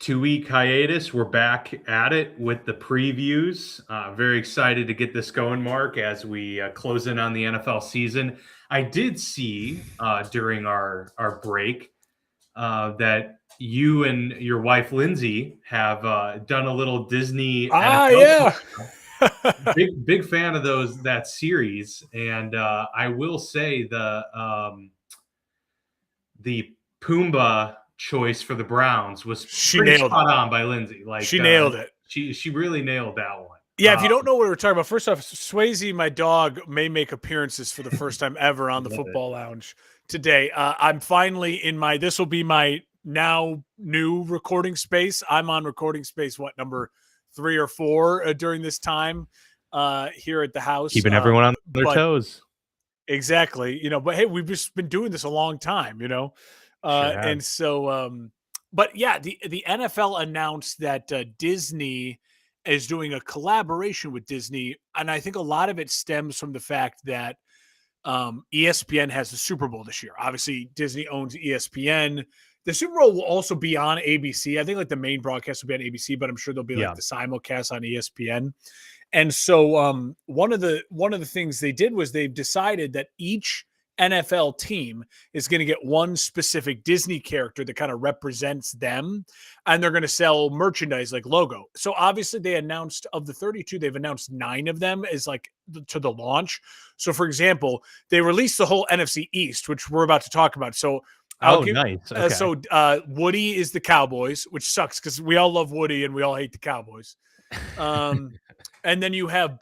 2-week hiatus. We're back at it with the previews. Very excited to get this going, Mark, as we close in on the NFL season. I did see during our break that you and your wife Lindsay have done a little Disney NFL. Yeah. Big fan of that series, and I will say the Pumbaa choice for the Browns was She pretty nailed spot it. on by Lindsay. Like She nailed it. She really nailed that one. Yeah, if you don't know what we're talking about, first off, Swayze, my dog, may make appearances for the first time ever on the Football Lounge today. I'm finally in this will be my now new recording space. I'm on recording space, number 3 or 4 during this time here at the house. Keeping everyone on their toes. Exactly. But hey, we've just been doing this a long time, and so, but yeah, the NFL announced that Disney is doing a collaboration with Disney. And I think a lot of it stems from the fact that ESPN has the Super Bowl this year. Obviously, Disney owns ESPN. The Super Bowl will also be on ABC. I think like the main broadcast will be on ABC, but I'm sure there'll be like the simulcast on ESPN. And so one of the things they did was they've decided that each NFL team is going to get one specific Disney character that kind of represents them, and they're going to sell merchandise like logo. So obviously they announced of the 32, they've announced 9 of them as like to the launch. So for example, they released the whole NFC East, which we're about to talk about. So nice. Okay. So Woody is the Cowboys, which sucks because we all love Woody and we all hate the Cowboys. And then you have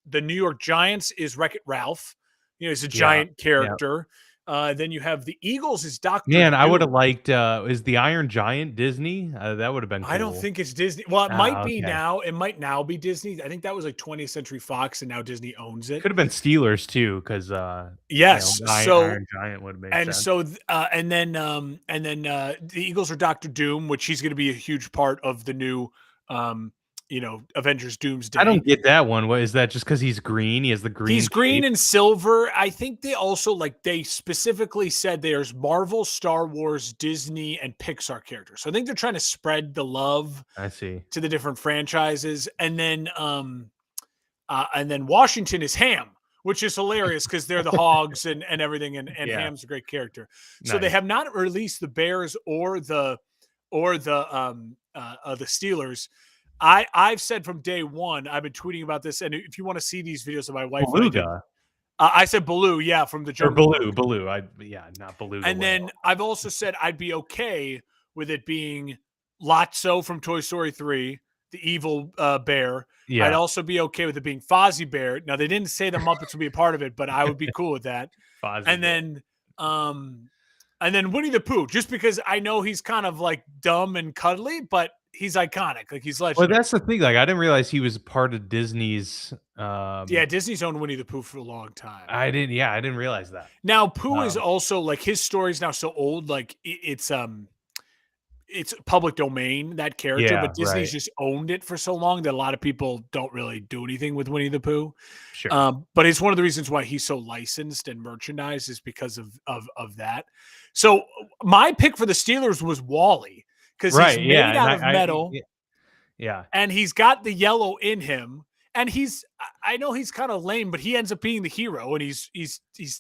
the New York Giants is Wreck-It Ralph. He's a giant character. Then you have the Eagles is Dr. Man, Doom. I would have liked, is the Iron Giant Disney? That would have been cool. I don't think it's Disney. Well, it might be now. It might now be Disney. I think that was like 20th Century Fox, and now Disney owns it. Could have been Steelers too, because yes, Iron Giant would have made sense. So and then the Eagles are Dr. Doom, which he's going to be a huge part of the new Avengers Doomsday. I don't get that one. What is that? Just because he's green? He has the green. He's green and silver. I think they also they specifically said there's Marvel, Star Wars, Disney, and Pixar characters. So I think they're trying to spread the love. I see. To the different franchises, and then Washington is Ham, which is hilarious because they're the Hogs and everything, and Ham's a great character. Nice. So they have not released the Bears or the Steelers. I've said from day one, I've been tweeting about this, and if you want to see these videos of my wife, I said Baloo, from the German. Baloo. Not Baloo. And then I've also said I'd be okay with it being Lotso from Toy Story 3, the evil bear. Yeah. I'd also be okay with it being Fozzie Bear. Now they didn't say the Muppets would be a part of it, but I would be cool with that. And then Winnie the Pooh, just because I know he's kind of like dumb and cuddly, but he's iconic. Like he's legendary. Well, that's the thing. Like I didn't realize he was part of Disney's. Disney's owned Winnie the Pooh for a long time. I didn't realize that. Now Pooh is also like his story's now so old. Like it's public domain, that character, but Disney's just owned it for so long that a lot of people don't really do anything with Winnie the Pooh. Sure. But it's one of the reasons why he's so licensed and merchandised is because of that. So my pick for the Steelers was Wally because he's made out of metal. And he's got the yellow in him. And I know he's kind of lame, but he ends up being the hero, and he's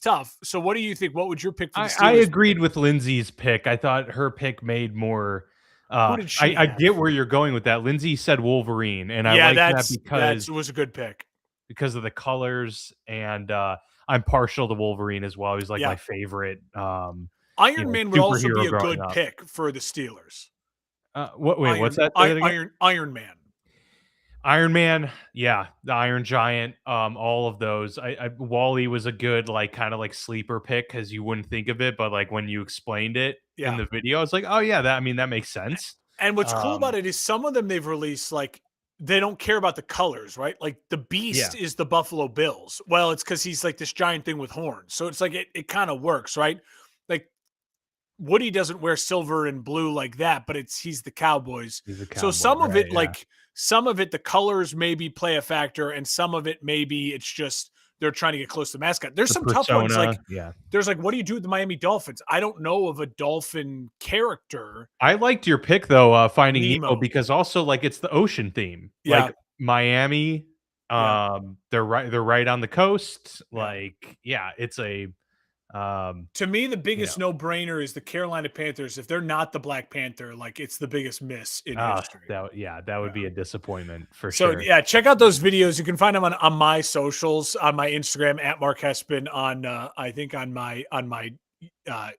tough. So what do you think? What would your pick for the Steelers? I agreed with Lindsay's pick. I thought her pick made more. I get where you're going with that. Lindsay said Wolverine, and I like that because that was a good pick because of the colors, and I'm partial to Wolverine as well. He's like my favorite. Iron Man would also be a good pick for the Steelers. What's that? Iron Man. Iron Man, the Iron Giant, all of those. Wally was a good kind of sleeper pick because you wouldn't think of it, but when you explained it in the video, I was like, oh yeah, that makes sense. And what's cool about it is some of them they've released they don't care about the colors, right? Like the Beast is the Buffalo Bills. Well, it's because he's this giant thing with horns, so it's it kind of works, right? Like Woody doesn't wear silver and blue like that, but he's the Cowboys. So some of it some of it, the colors maybe play a factor, and some of it maybe it's just they're trying to get close to the mascot. There's The some tough ones. Like, yeah. there's like, what do you do with the Miami Dolphins? I don't know of a Dolphin character. I liked your pick though, Finding Nemo, Nemo. because also like it's the ocean theme. Yeah. Like Miami, they're right on the coast. Like, yeah, it's a to me, the biggest no-brainer is the Carolina Panthers. If they're not the Black Panther, like it's the biggest miss in history. That would be a disappointment for So sure. yeah, check out those videos. You can find them on my socials, on my Instagram at Mark Hespin, on I think on my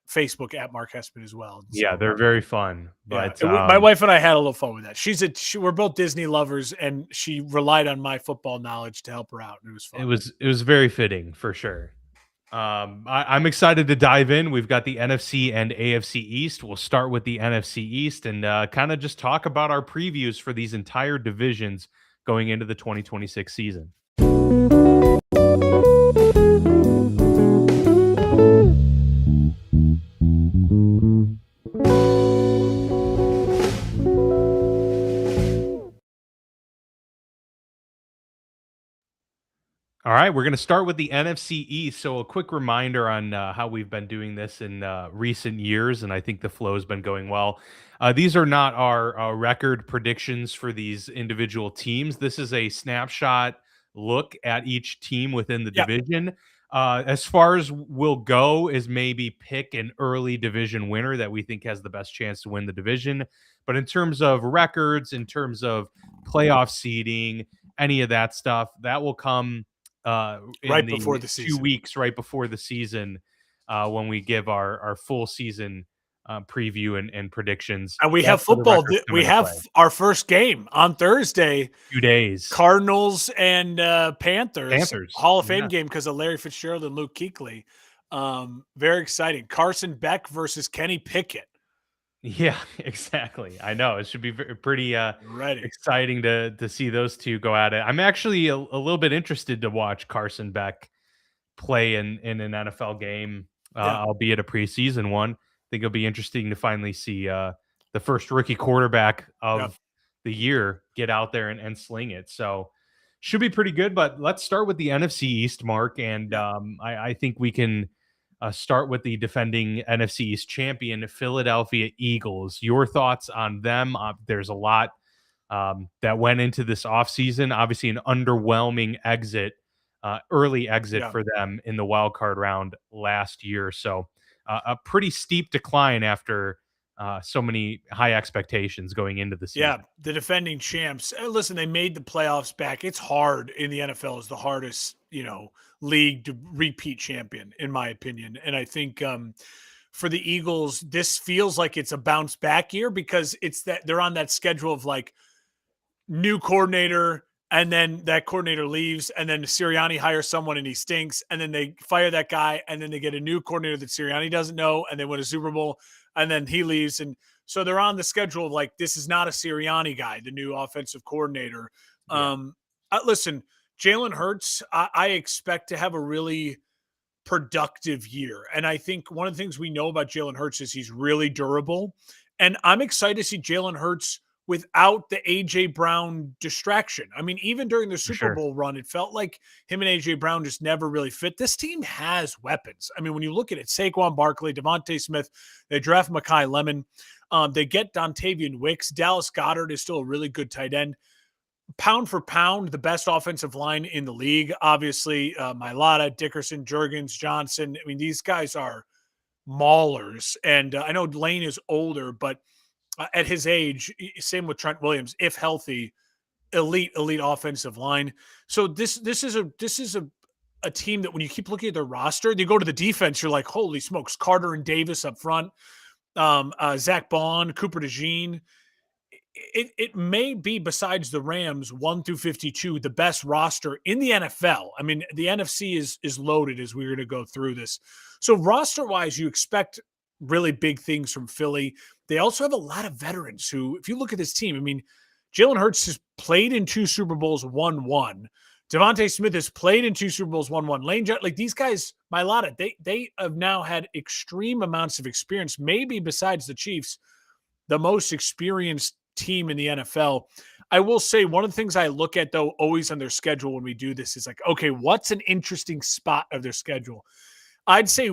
Facebook at Mark Hespin as well. Yeah, they're very fun. But my wife and I had a little fun with that. We're both Disney lovers, and she relied on my football knowledge to help her out. And it was fun. It was very fitting for sure. I'm excited to dive in. We've got the NFC and AFC East. We'll start with the NFC East and kind of just talk about our previews for these entire divisions going into the 2026 season. All right, we're going to start with the NFC East. So a quick reminder on how we've been doing this in recent years, and I think the flow has been going well. These are not our record predictions for these individual teams. This is a snapshot look at each team within the division. As far as we'll go is maybe pick an early division winner that we think has the best chance to win the division. But in terms of records, in terms of playoff seeding, any of that stuff, that will come right before the season. 2 weeks right before the season, when we give our full season preview and predictions. And we have football. We have our first game on Thursday. 2 days. Cardinals and Panthers. Hall of Fame game because of Larry Fitzgerald and Luke Kuechly. Very exciting. Carson Beck versus Kenny Pickett. Yeah, exactly. I know it should be pretty exciting to see those two go at it. I'm actually a little bit interested to watch Carson Beck play in an NFL game, albeit a preseason one. I think it'll be interesting to finally see the first rookie quarterback of the year get out there and sling it. So should be pretty good. But let's start with the NFC East, Mark, and I think we can start with the defending NFC East champion, Philadelphia Eagles. Your thoughts on them? There's a lot that went into this offseason. Obviously, an underwhelming early exit for them in the wild card round last year. So a pretty steep decline after so many high expectations going into the season. Yeah, the defending champs. Listen, they made the playoffs back. It's hard in the NFL. It's the hardest, league to repeat champion, in my opinion. And I think for the Eagles, this feels like it's a bounce back year because it's that they're on that schedule of like new coordinator, and then that coordinator leaves, and then Sirianni hires someone and he stinks, and then they fire that guy, and then they get a new coordinator that Sirianni doesn't know, and they win a Super Bowl, and then he leaves. And so they're on the schedule of like, this is not a Sirianni guy, the new offensive coordinator. Listen, Jalen Hurts, I expect to have a really productive year. And I think one of the things we know about Jalen Hurts is he's really durable. And I'm excited to see Jalen Hurts without the A.J. Brown distraction. I mean, even during the Super Bowl run, it felt like him and A.J. Brown just never really fit. This team has weapons. I mean, when you look at it, Saquon Barkley, Devontae Smith, they draft Mekhi Lemon. They get Dontavian Wicks. Dallas Goedert is still a really good tight end. Pound for pound, the best offensive line in the league. Obviously, Mailata, Dickerson, Jurgens, Johnson. I mean, these guys are maulers. And I know Lane is older, but at his age, same with Trent Williams, if healthy, elite offensive line. So this is a team that when you keep looking at their roster, you go to the defense, you're like, holy smokes, Carter and Davis up front, Zach Bond, Cooper DeJean. It may be, besides the Rams 1 through 52, the best roster in the NFL. I mean, the NFC is loaded as we're going to go through this. So roster-wise, you expect really big things from Philly. They also have a lot of veterans who, if you look at this team, I mean, Jalen Hurts has played in 2 Super Bowls, won 1. Devontae Smith has played in 2 Super Bowls, won 1. Lane, like these guys, Mailata, they have now had extreme amounts of experience, maybe besides the Chiefs, the most experienced team in the NFL. I will say one of the things I look at, though, always on their schedule when we do this is like, okay, what's an interesting spot of their schedule? I'd say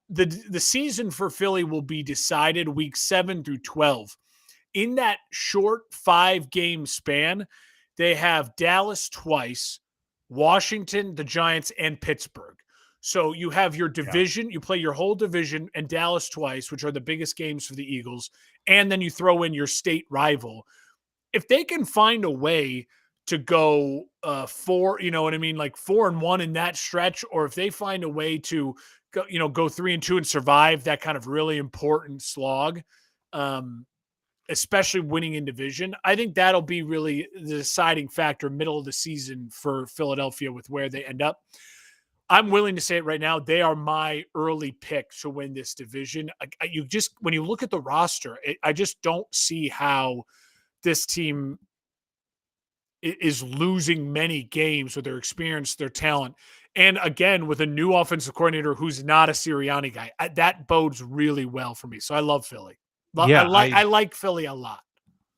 the season for Philly will be decided week 7 through 12. In that short 5-game span, they have Dallas twice, Washington, the Giants, and Pittsburgh. So you have your division, you play your whole division and Dallas twice, which are the biggest games for the Eagles, and then you throw in your state rival. If they can find a way to go 4, you know what I mean, like 4-1 in that stretch, or if they find a way to go, go 3-2 and survive that kind of really important slog, especially winning in division, I think that'll be really the deciding factor middle of the season for Philadelphia with where they end up. I'm willing to say it right now. They are my early pick to win this division. You just, when you look at the roster, I just don't see how this team is losing many games with their experience, their talent. And again, with a new offensive coordinator who's not a Sirianni guy, that bodes really well for me. So I love Philly. Yeah, I like Philly a lot.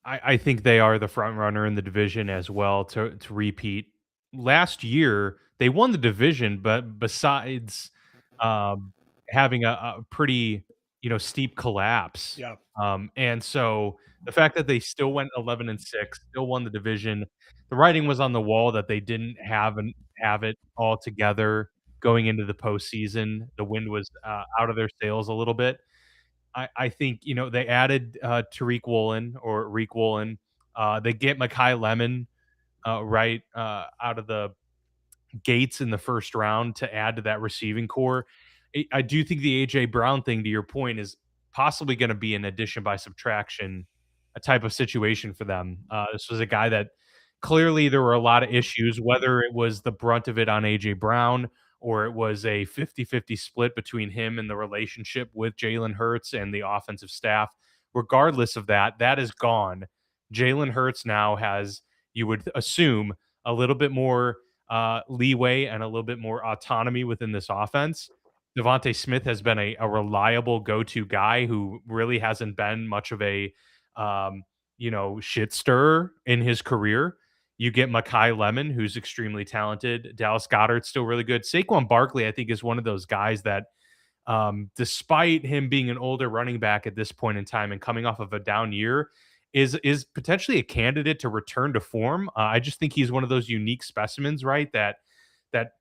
I think they are the front runner in the division as well to repeat. Last year, they won the division, but besides having a pretty steep collapse, Yeah. and so the fact that they still went 11-6, still won the division, the writing was on the wall that they didn't have it all together going into the postseason. The wind was out of their sails a little bit. I think they added Tariq Woolen or Reek Woolen. They get Mekhi Lemon right out of the gates in the first round to add to that receiving core. I do think the AJ Brown thing, to your point, is possibly going to be an addition by subtraction, a type of situation for them. This was a guy that clearly there were a lot of issues, whether it was the brunt of it on AJ Brown or it was a 50-50 split between him and the relationship with Jalen Hurts and the offensive staff. Regardless of that, that is gone. Jalen Hurts now has, you would assume, a little bit more leeway and a little bit more autonomy within this offense. Devontae Smith has been a reliable go-to guy who really hasn't been much of a shit stirrer in his career. You get Mekhi Lemon, who's extremely talented. Dallas Goedert's still really good. Saquon Barkley, I think, is one of those guys that, despite him being an older running back at this point in time and coming off of a down year, is potentially a candidate to return to form. I just think he's one of those unique specimens, right? That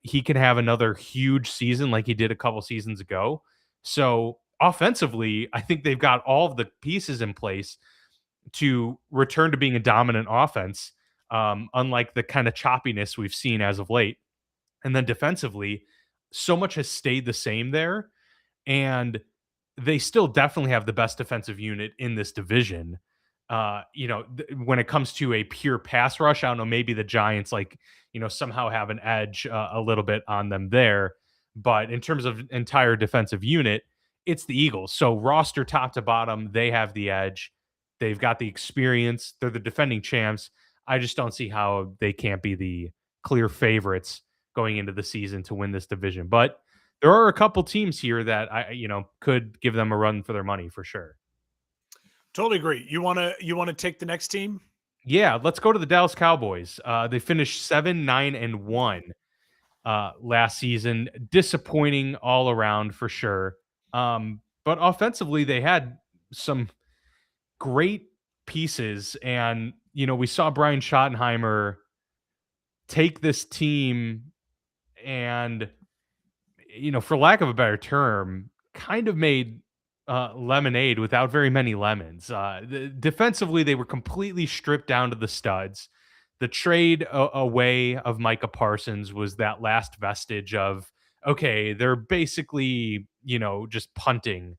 he can have another huge season like he did a couple seasons ago. So offensively, I think they've got all of the pieces in place to return to being a dominant offense, unlike the kind of choppiness we've seen as of late. And then defensively, so much has stayed the same there. And they still definitely have the best defensive unit in this division. When it comes to a pure pass rush, I don't know, maybe the Giants somehow have an edge a little bit on them there. But in terms of entire defensive unit, it's the Eagles. So roster top to bottom, they have the edge. They've got the experience. They're the defending champs. I just don't see how they can't be the clear favorites going into the season to win this division. But there are a couple teams here that could give them a run for their money for sure. Totally agree. You want to take the next team? Yeah, let's go to the Dallas Cowboys. They finished 7-9-1 last season. Disappointing all around for sure. But offensively, they had some great pieces. And, we saw Brian Schottenheimer take this team and, for lack of a better term, kind of made lemonade without very many lemons. Defensively, they were completely stripped down to the studs. The trade away of Micah Parsons was that last vestige of, okay, they're basically, just punting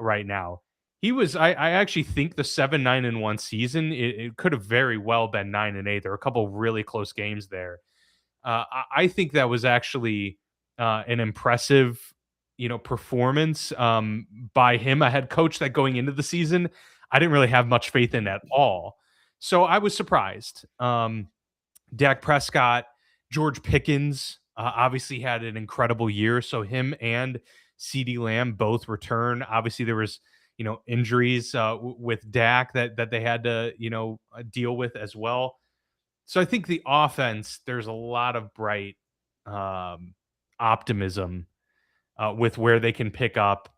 right now. I actually think the 7-9-1 season, it could have very well been 9-8. There were a couple of really close games there. I think that was actually an impressive performance by him, a head coach that going into the season, I didn't really have much faith in at all. So I was surprised. Dak Prescott, George Pickens obviously had an incredible year. So him and CeeDee Lamb both return. Obviously there was, injuries with Dak that they had to, deal with as well. So I think the offense, there's a lot of bright um, optimism with where they can pick up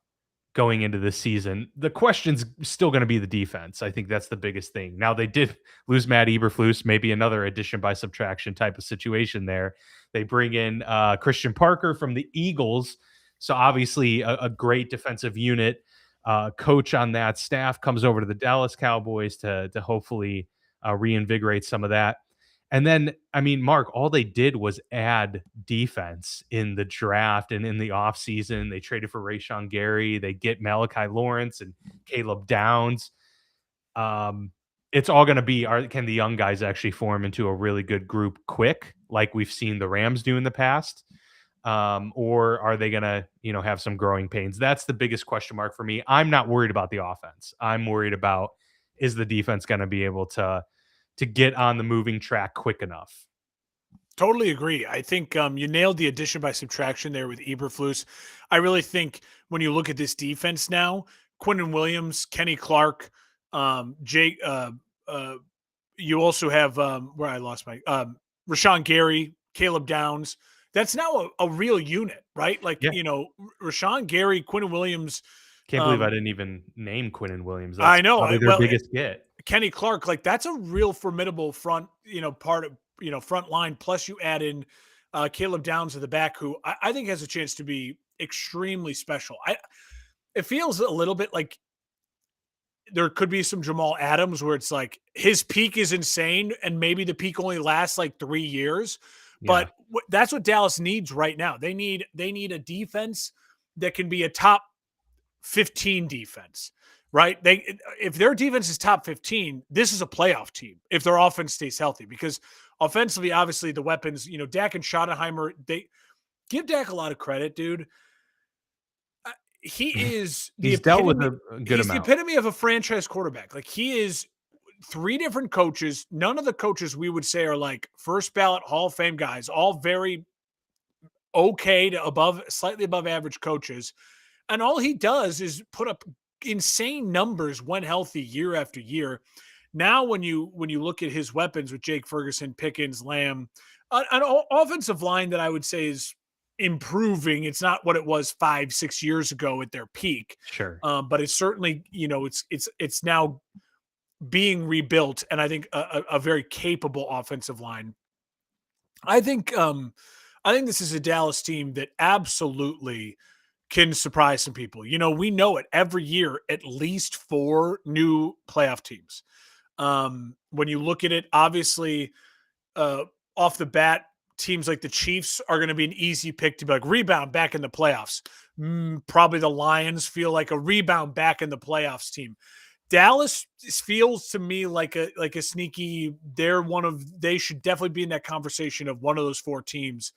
going into the season. The question's still going to be the defense. I think that's the biggest thing. Now they did lose Matt Eberflus, maybe another addition by subtraction type of situation there. They bring in Christian Parker from the Eagles, so obviously a great defensive unit. Coach on that staff comes over to the Dallas Cowboys to hopefully reinvigorate some of that. And then, I mean, Mark, all they did was add defense in the draft and in the offseason. They traded for Rashawn Gary. They get Malachi Lawrence and Caleb Downs. It's all going to be, can the young guys actually form into a really good group quick, like we've seen the Rams do in the past? Or are they going to, have some growing pains? That's the biggest question mark for me. I'm not worried about the offense. I'm worried about, is the defense going to be able to get on the moving track quick enough? Totally agree. I think you nailed the addition by subtraction there with Eberflus. I really think when you look at this defense now, Quinnen Williams, Kenny Clark, Jake. You also have where I lost my Rashawn Gary, Caleb Downs. That's now a real unit, right? Like Rashawn Gary, Quinnen Williams. Can't believe I didn't even name Quinnen Williams. That's I know. probably their biggest get. Kenny Clark, like that's a real formidable front, part of, front line. Plus you add in Caleb Downs at the back, who I think has a chance to be extremely special. It feels a little bit like there could be some Jamal Adams where it's like his peak is insane and maybe the peak only lasts like 3 years. But that's what Dallas needs right now. They need a defense that can be a top 15 defense, right? If their defense is top 15, this is a playoff team if their offense stays healthy, because offensively, obviously the weapons, Dak and Schottenheimer, they give Dak a lot of credit, dude. He is he's dealt with a good amount. He's the epitome of a franchise quarterback. Like he is 3 different coaches. None of the coaches we would say are like first ballot Hall of Fame guys, all very okay to slightly above average coaches. And all he does is put up insane numbers when healthy year after year. Now, when you look at his weapons with Jake Ferguson, Pickens, Lamb, an offensive line that I would say is improving. It's not what it was 5-6 years ago at their peak. Sure. But it's certainly, it's now being rebuilt. And I think a very capable offensive line. I think this is a Dallas team that absolutely can surprise some people. We know it every year, at least 4 new playoff teams. When you look at it, obviously, off the bat, teams like the Chiefs are going to be an easy pick to be like rebound back in the playoffs. Probably the Lions feel like a rebound back in the playoffs team. Dallas feels to me like a sneaky. They should definitely be in that conversation of one of those 4 teams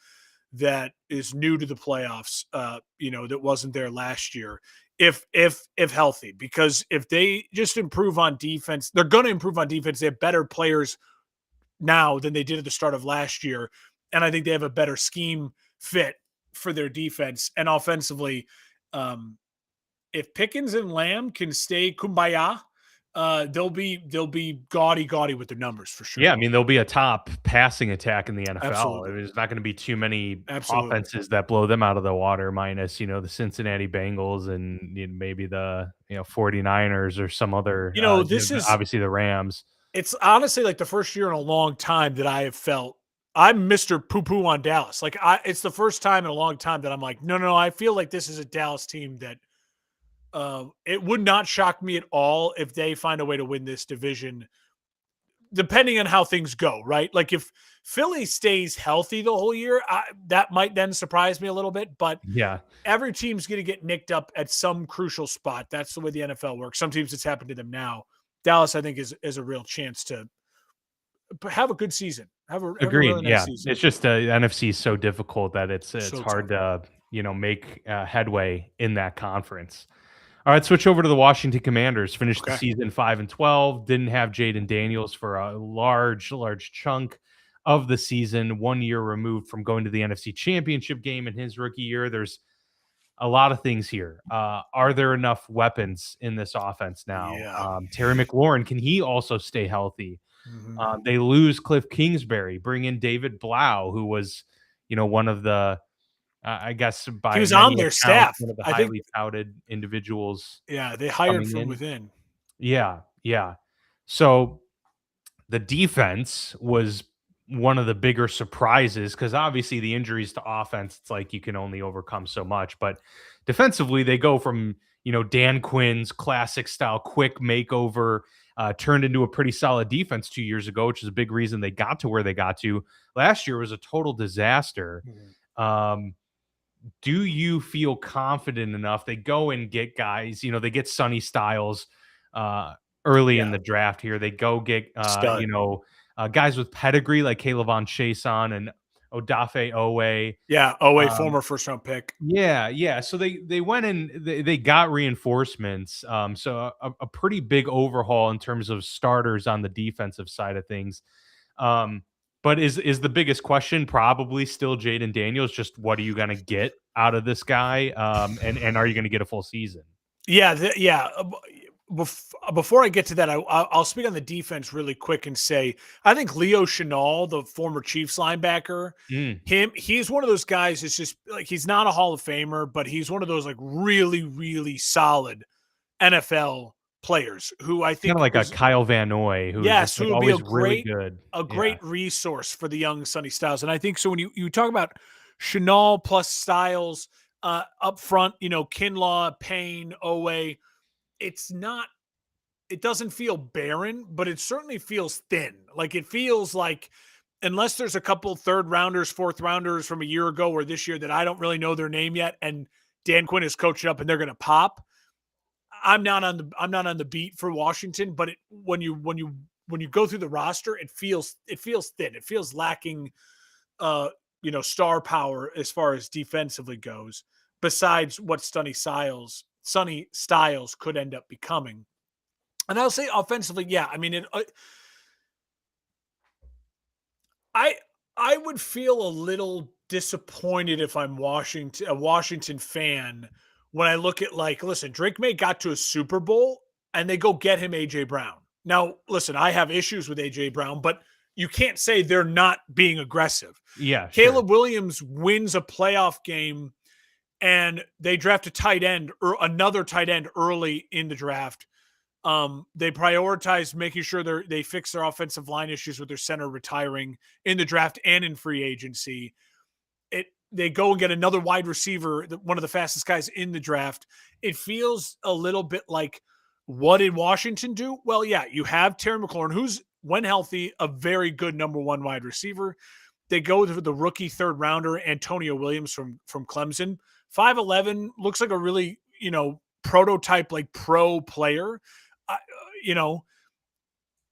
that is new to the playoffs, that wasn't there last year, if healthy. Because if they just improve on defense, they're going to improve on defense. They have better players now than they did at the start of last year, and I think they have a better scheme fit for their defense. And offensively, if Pickens and Lamb can stay kumbaya, they'll be gaudy with their numbers for sure. Yeah, I mean, there'll be a top passing attack in the NFL. Absolutely. There's not going to be too many offenses that blow them out of the water, minus, the Cincinnati Bengals and maybe the 49ers or some other, this is obviously the Rams. It's honestly like the first year in a long time that I have felt I'm Mr. Poo-Poo on Dallas. Like it's the first time in a long time that I'm like, no, I feel like this is a Dallas team that it would not shock me at all if they find a way to win this division, depending on how things go, right? Like if Philly stays healthy the whole year, that might then surprise me a little bit. But yeah, every team's going to get nicked up at some crucial spot. That's the way the NFL works. Some teams it's happened to them now. Dallas, I think, is a real chance to have a good season. Have a really nice season. It's just NFC is so difficult that it's So hard to make headway in that conference. All right, switch over to the Washington Commanders. Finished the season 5-12. Didn't have Jaden Daniels for a large chunk of the season. 1 year removed from going to the NFC Championship game in his rookie year. There's a lot of things here. Are there enough weapons in this offense now? Yeah. Terry McLaurin, can he also stay healthy? Mhm. They lose Cliff Kingsbury, bring in David Blau, who was, one of the, I guess He by was on many their accounts, staff. one of the I think highly touted individuals yeah, they hired coming from in. within. Yeah, yeah. So the defense was one of the bigger surprises because obviously the injuries to offense, it's like you can only overcome so much. But defensively, they go from, Dan Quinn's classic style quick makeover, turned into a pretty solid defense 2 years ago, which is a big reason they got to where they got to. Last year was a total disaster. Mhm. Um, do you feel confident enough? They go and get guys, they get Sonny Styles early in Yeah, the draft here. They go get, stud. guys with pedigree like Caleb on Chason and Odafe Owe. Yeah, a Um, former first-round pick. yeah, yeah. So they went and they got reinforcements. So a pretty big overhaul in terms of starters on the defensive side of things. Um, but is the biggest question probably still Jaden Daniels? Just what are you going to get out of this guy? And are you going to get a full season? Yeah, yeah. Before I get to that, I'll speak on the defense really quick and say I think Leo Chenal, the former Chiefs linebacker, Mm, he's one of those guys. It's just like he's not a Hall of Famer, but he's one of those like really really solid NFL players who I kind of think like a Kyle Van Noy, who's just yes, who like would be always really good. a Yeah. great resource for the young Sonny Styles. And I think so when you talk about Chenal plus Styles up front, Kinlaw, Payne, Owe, it's not it doesn't feel barren, but it certainly feels thin. Like it feels like unless there's a couple third rounders, fourth rounders from a year ago or this year that I don't really know their name yet, and Dan Quinn is coaching up and they're gonna pop. I'm not on the beat for Washington, but when you go through the roster, it feels thin. It feels lacking star power as far as defensively goes, besides what Sonny Styles could end up becoming. And I'll say offensively, yeah. I mean, I I would feel a little disappointed if I'm a Washington fan when I look at like, listen, Drake May got to a Super Bowl and they go get him AJ Brown. Now, listen, I have issues with AJ Brown, but you can't say they're not being aggressive. Yeah, sure. Caleb Williams wins a playoff game and they draft a tight end or another tight end early in the draft. They prioritize making sure they fix their offensive line issues with their center retiring in the draft and in free agency. They go and get another wide receiver, one of the fastest guys in the draft. It feels a little bit like what did Washington do? Well, yeah, you have Terry McLaurin, who's when healthy, a very good number one wide receiver. They go with the rookie third rounder Antonio Williams from Clemson, 5'11", looks like a really prototype like pro player. Uh, you know,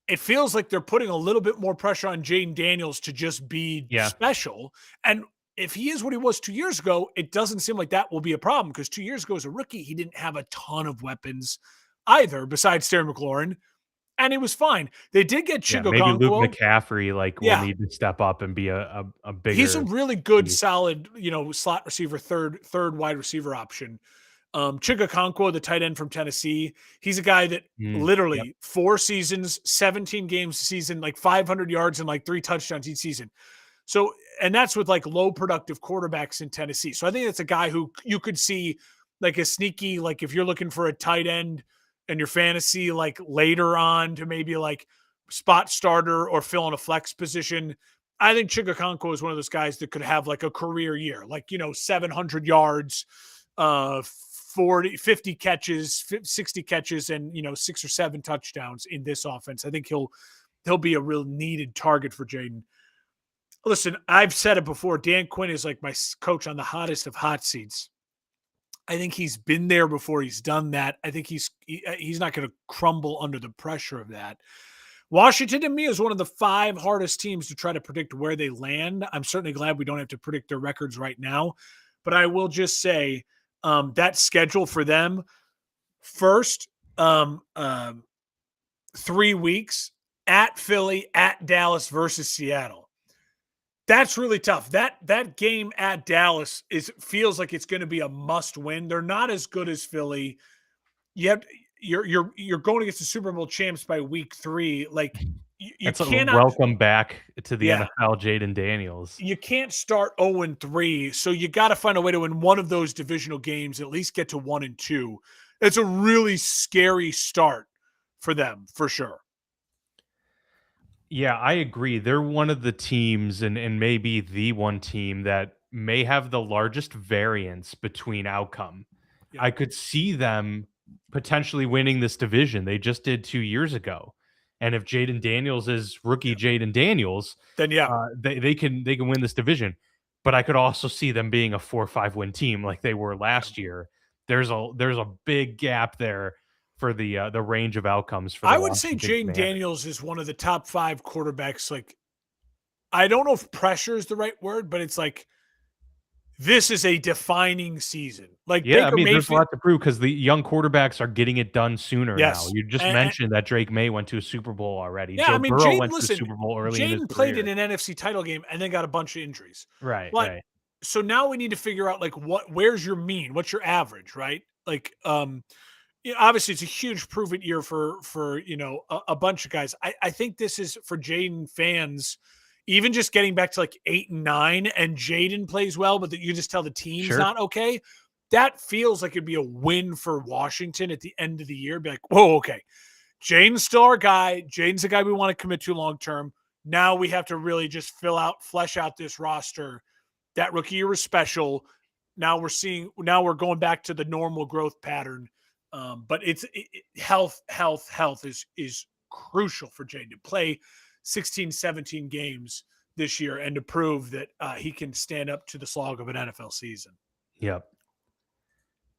it feels like they're putting a little bit more pressure on Jaden Daniels to just be Yeah. special. And if he is what he was 2 years ago, it doesn't seem like that will be a problem because 2 years ago as a rookie, he didn't have a ton of weapons either besides Terry McLaurin, and he was fine. They did get Yeah, maybe Luke Chigokonkwo. McCaffrey, like, will Yeah, need to step up and be a he's a bigger really good, piece. solid, slot receiver, third wide receiver option. Chigokonkwo, the tight end from Tennessee, he's a guy that Yep. literally 4 seasons, 17 games a season, like 500 yards and like 3 touchdowns each season. So, and that's with like low productive quarterbacks in Tennessee. So I think it's a guy who you could see like a sneaky, like if you're looking for a tight end in your fantasy, like later on to maybe like spot starter or fill in a flex position. I think Chigokonkwo is one of those guys that could have like a career year, like, 700 yards, 40, 50 catches, 60 catches, and, 6 or 7 touchdowns in this offense. I think he'll be a real needed target for Jaden. Listen, I've said it before. Dan Quinn is like my coach on the hottest of hot seats. I think he's been there before. He's done that. I think he's not going to crumble under the pressure of that. Washington, to me, is one of the 5 hardest teams to try to predict where they land. I'm certainly glad we don't have to predict their records right now. But I will just say that schedule for them, first 3 weeks at Philly, at Dallas versus Seattle. That's really tough. That game at Dallas feels like it's going to be a must win. They're not as good as Philly. You're going against the Super Bowl champs by week 3. Like you That's a cannot. welcome back to the Yeah, NFL, Jaden Daniels. you can't start 0-3. So you got to find a way to win one of those divisional games, at least get to 1-2. It's a really scary start for them, for sure. Yeah, I agree. They're one of the teams and maybe the one team that may have the largest variance between outcome. Yeah. I could see them potentially winning this division. They just did 2 years ago. And if Jaden Daniels is rookie Jaden Daniels, Then yeah, they can win this division. But I could also see them being a 4-5 win team like they were last year. There's a big gap there for the range of outcomes for the I would say Washington Jaden Commanders. Daniels is one of the top 5 quarterbacks. Like, I don't know if pressure is the right word, but it's like, this is a defining season. Like Yeah, I Baker mean, there's a Mayfield. lot to prove because the young quarterbacks are getting it done sooner now. Yes. You just mentioned that Drake May went to a Super Bowl already. Yeah, I Joe mean, Burrow Jaden, went to the listen, Super Bowl early in his Jaden played career. in an NFC title game and then got a bunch of injuries. Right, But right. so now we need to figure out like where's your mean? What's your average, right? Like, obviously it's a huge prove-it year for a bunch of guys. I think this is for Jaden fans, even just getting back to like 8 and 9, and Jaden plays well, but that you just tell the team's Sure. not okay. That feels like it'd be a win for Washington at the end of the year. Be like, whoa, okay, Jaden's still our guy. Jaden's the guy we want to commit to long term. Now we have to really just flesh out this roster. That rookie year was special. Now we're going back to the normal growth pattern. But health is crucial for Jaden to play 16, 17 games this year and to prove that he can stand up to the slog of an NFL season. Yep.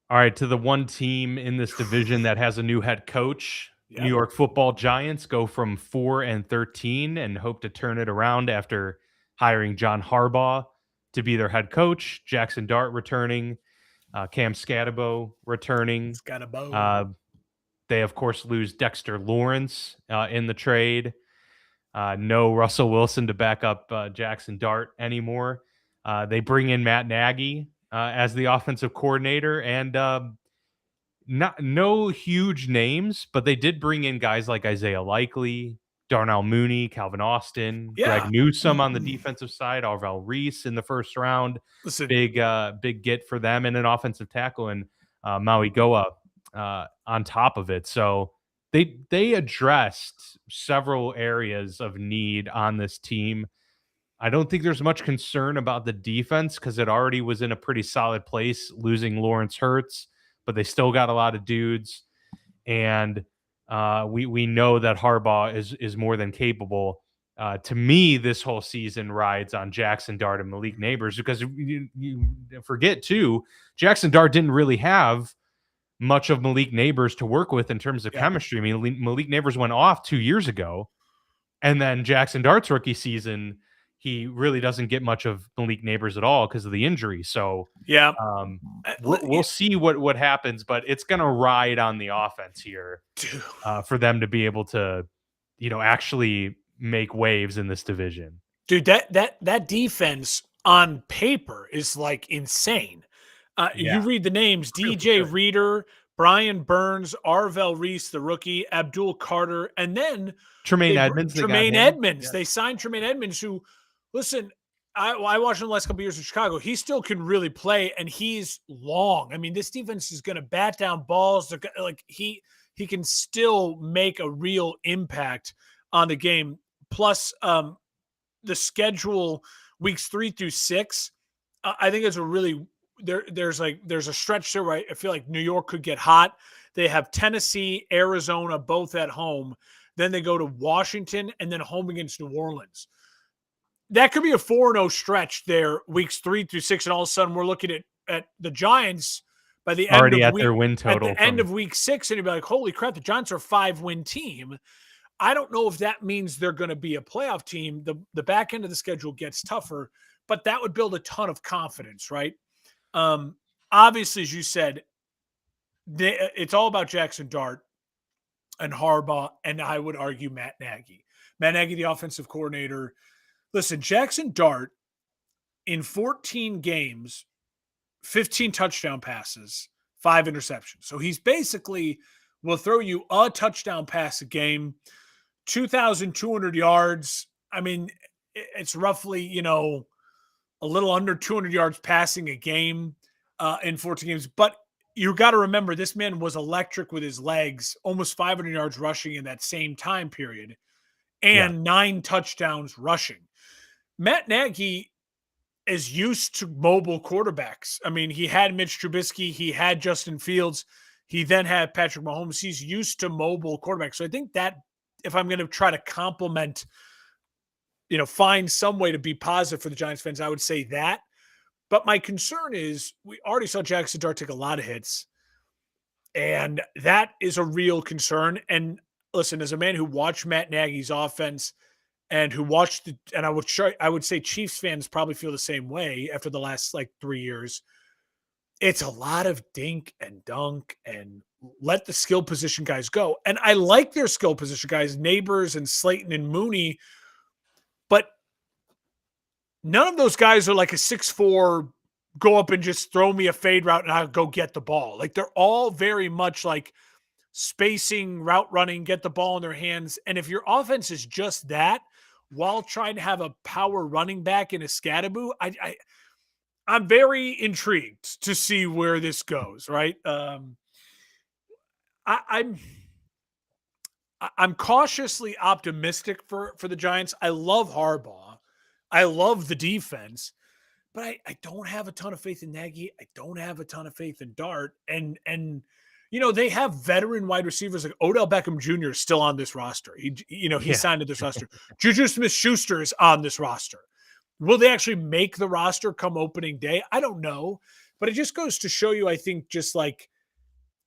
All right, to the one team in this division that has a new head coach. Yep. New York Football Giants go from 4-13 and hope to turn it around after hiring John Harbaugh to be their head coach. Jackson Dart returning, Cam Scatabo returning. They, of course, lose Dexter Lawrence in the trade. No Russell Wilson to back up Jackson Dart anymore. They bring in Matt Nagy as the offensive coordinator, and no huge names, but they did bring in guys like Isaiah Likely, Darnell Mooney, Calvin Austin, Greg Newsome on the defensive side, Arvell Reese in the first round. Listen, big get for them, and an offensive tackle in Maui Goa on top of it. So they addressed several areas of need on this team. I don't think there's much concern about the defense because it already was in a pretty solid place, losing Lawrence Hurts, but they still got a lot of dudes. And we know that Harbaugh is more than capable. To me, this whole season rides on Jackson Dart and Malik Neighbors because you forget, too, Jackson Dart didn't really have much of Malik Neighbors to work with in terms of chemistry. I mean, Malik Neighbors went off 2 years ago, and then Jackson Dart's rookie season, he really doesn't get much of Malik Neighbors at all because of the injury. So we'll see what happens, but it's going to ride on the offense here for them to be able to, actually make waves in this division. Dude, that defense on paper is like insane. You read the names: DJ Reader, Brian Burns, Arvell Reese, the rookie, Abdul Carter, and then Tremaine Edmonds. Yeah. They signed Tremaine Edmonds, who, listen, I watched him the last couple of years in Chicago. He still can really play, and he's long. I mean, this defense is going to bat down balls. Like he can still make a real impact on the game. Plus, the schedule weeks 3 through 6, I think it's a really there's a stretch there where I feel like New York could get hot. They have Tennessee, Arizona, both at home. Then they go to Washington and then home against New Orleans. That could be a 4-0 stretch there, weeks 3 through 6, and all of a sudden we're looking at the Giants by the end already of at their win total at the end of week 6, and you'd be like, holy crap, the Giants are a 5-win team. I don't know if that means they're going to be a playoff team. The back end of the schedule gets tougher, but that would build a ton of confidence, right? Obviously, as you said, it's all about Jackson Dart and Harbaugh, and I would argue Matt Nagy. Matt Nagy, the offensive coordinator. Listen, Jackson Dart in 14 games, 15 touchdown passes, 5 interceptions. So he's basically will throw you a touchdown pass a game, 2,200 yards. I mean, it's roughly, a little under 200 yards passing a game in 14 games. But you got to remember, this man was electric with his legs, almost 500 yards rushing in that same time period, and 9 touchdowns rushing. Matt Nagy is used to mobile quarterbacks. I mean, he had Mitch Trubisky, he had Justin Fields, he then had Patrick Mahomes. He's used to mobile quarterbacks. So I think that if I'm going to try to compliment, find some way to be positive for the Giants fans, I would say that. But my concern is we already saw Jackson Dart take a lot of hits, and that is a real concern. And listen, as a man who watched Matt Nagy's offense and who watched and I would say Chiefs fans probably feel the same way after the last 3 years. It's a lot of dink and dunk and let the skill position guys go. And I like their skill position guys, Neighbors and Slayton and Mooney, but none of those guys are like a 6'4", go up and just throw me a fade route and I'll go get the ball. Like they're all very much like spacing, route running, get the ball in their hands. And if your offense is just that, while trying to have a power running back in a Scadaboo, I'm very intrigued to see where this goes. Right? I'm cautiously optimistic for the Giants. I love Harbaugh. I love the defense, but I don't have a ton of faith in Nagy. I don't have a ton of faith in Dart. And they have veteran wide receivers like Odell Beckham Jr. is still on this roster. He signed to this roster. Juju Smith-Schuster is on this roster. Will they actually make the roster come opening day? I don't know, but it just goes to show you, I think, just like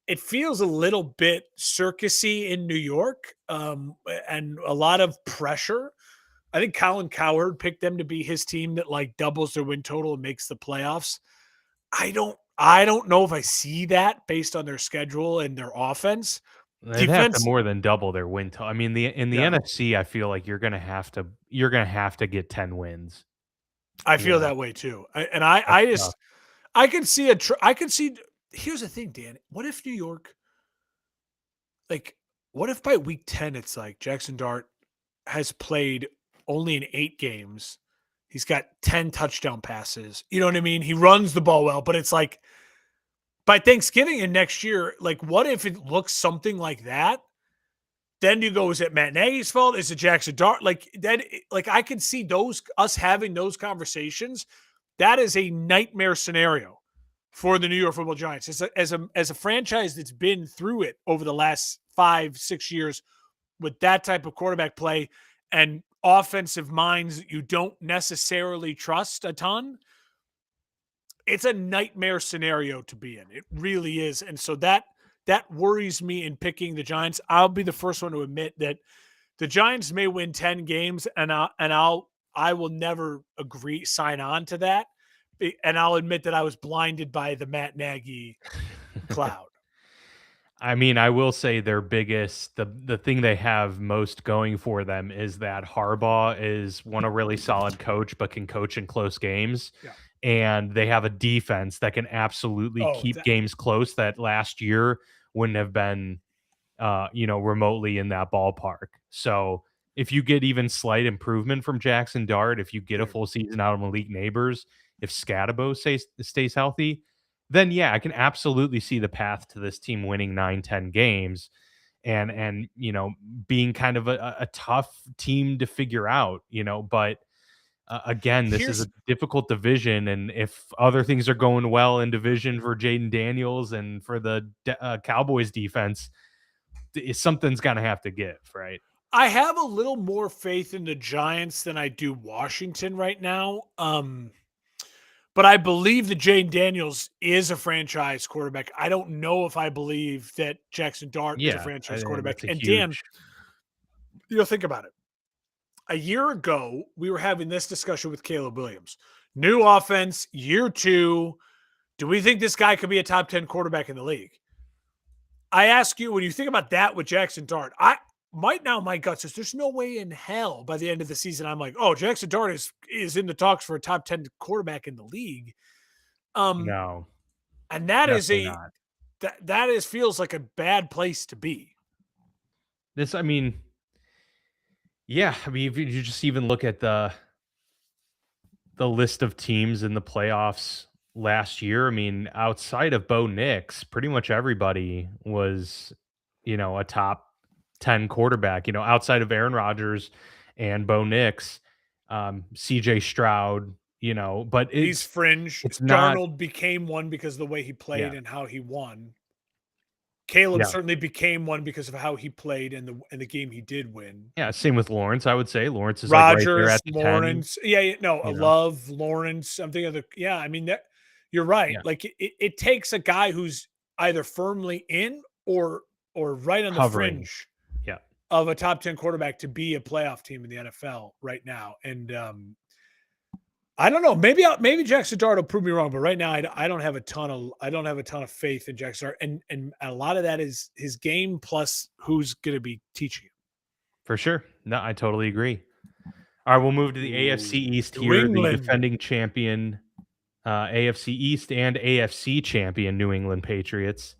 it feels a little bit circusy in New York, and a lot of pressure. I think Colin Cowherd picked them to be his team that doubles their win total and makes the playoffs. I don't know if I see that based on their schedule and their offense. They'd have to more than double their win total. I mean, in the NFC, I feel like you're gonna have to get 10 wins. I feel that way too. I can see here's the thing, Dan. What if New York, what if by week 10 it's like Jackson Dart has played only in 8 games. He's got 10 touchdown passes. You know what I mean? He runs the ball well, but it's like by Thanksgiving and next year, what if it looks something like that? Then you go, is it Matt Nagy's fault? Is it Jackson Dart? I can see us having those conversations. That is a nightmare scenario for the New York Football Giants. As a franchise that's been through it over the last 5-6 years with that type of quarterback play and offensive minds that you don't necessarily trust a ton, it's a nightmare scenario to be in. It really is. And so that worries me in picking the Giants. I'll be the first one to admit that the Giants may win 10 games and I will never sign on to that. And I'll admit that I was blinded by the Matt Nagy cloud. I mean, I will say their biggest, the thing they have most going for them is that Harbaugh is a really solid coach, but can coach in close games. Yeah. And they have a defense that can absolutely keep games close that last year wouldn't have been, remotely in that ballpark. So if you get even slight improvement from Jackson Dart, if you get a full season out of Malik Neighbors, if Scadabo stays healthy, then yeah, I can absolutely see the path to this team winning 9-10 games and being kind of a tough team to figure out, but again, this is a difficult division, and if other things are going well in division for Jaden Daniels and for the Cowboys defense, something's gonna have to give, right? I have a little more faith in the Giants than I do Washington right now. But I believe that Jaden Daniels is a franchise quarterback. I don't know if I believe that Jackson Dart is a franchise quarterback. And Dan, think about it. A year ago, we were having this discussion with Caleb Williams. New offense, year 2. Do we think this guy could be a top 10 quarterback in the league? I ask you, when you think about that with Jackson Dart, right now my gut says there's no way in hell by the end of the season I'm like, oh, Jackson Dart is in the talks for a top 10 quarterback in the league. No, And that is definitely not. that is feels like a bad place to be. I mean, yeah, I mean, if you just even look at the list of teams in the playoffs last year, I mean, outside of Bo Nix, pretty much everybody was, a top 10 quarterback, outside of Aaron Rodgers and Bo Nix, CJ Stroud, but He's fringe. it's not, Darnold became one because of the way he played yeah, and how he won. Caleb yeah, certainly became one because of how he played and the game he did win. yeah. Same with Lawrence, I would say. Lawrence is like right there Rodgers, at the 10, Lawrence, yeah, no, you know, Love, Lawrence. I'm thinking of I mean that you're right. yeah, Like it takes a guy who's either firmly in or right on the hovering. fringe Yeah, of a top 10 quarterback to be a playoff team in the NFL right now. And I don't know. Maybe Jackson Dart will prove me wrong, but right now I don't have a ton of faith in Jackson Dart, and a lot of that is his game plus who's going to be teaching him. for sure. No, I totally agree. All right, we'll move to the AFC East New here. The England. defending champion, AFC East and AFC champion New England Patriots.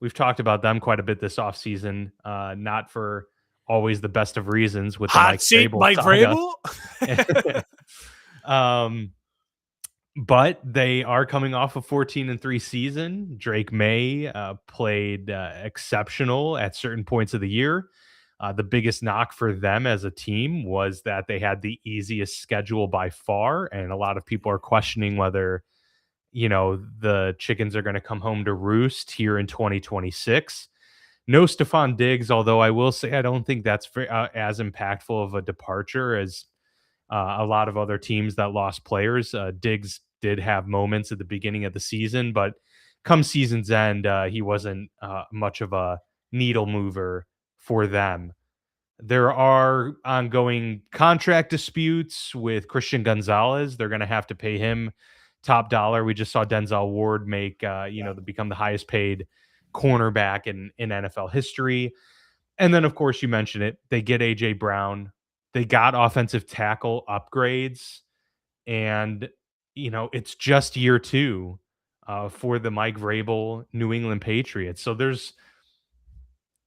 We've talked about them quite a bit this offseason, not for always the best of reasons with the Hot Mike seat, Vrabel Mike saga. Vrabel. But they are coming off a 14-3 season. Drake May played exceptional at certain points of the year. The biggest knock for them as a team was that they had the easiest schedule by far, and a lot of people are questioning whether the chickens are going to come home to roost here in 2026. No Stephon Diggs, although I will say I don't think that's as impactful of a departure as a lot of other teams that lost players. Diggs did have moments at the beginning of the season, but come season's end, he wasn't much of a needle mover for them. There are ongoing contract disputes with Christian Gonzalez. They're going to have to pay him top dollar. We just saw Denzel Ward make, become the highest paid cornerback in NFL history. And then, of course, you mentioned it. They get AJ Brown. They got offensive tackle upgrades, and it's just year 2 for the Mike Vrabel New England Patriots. So there's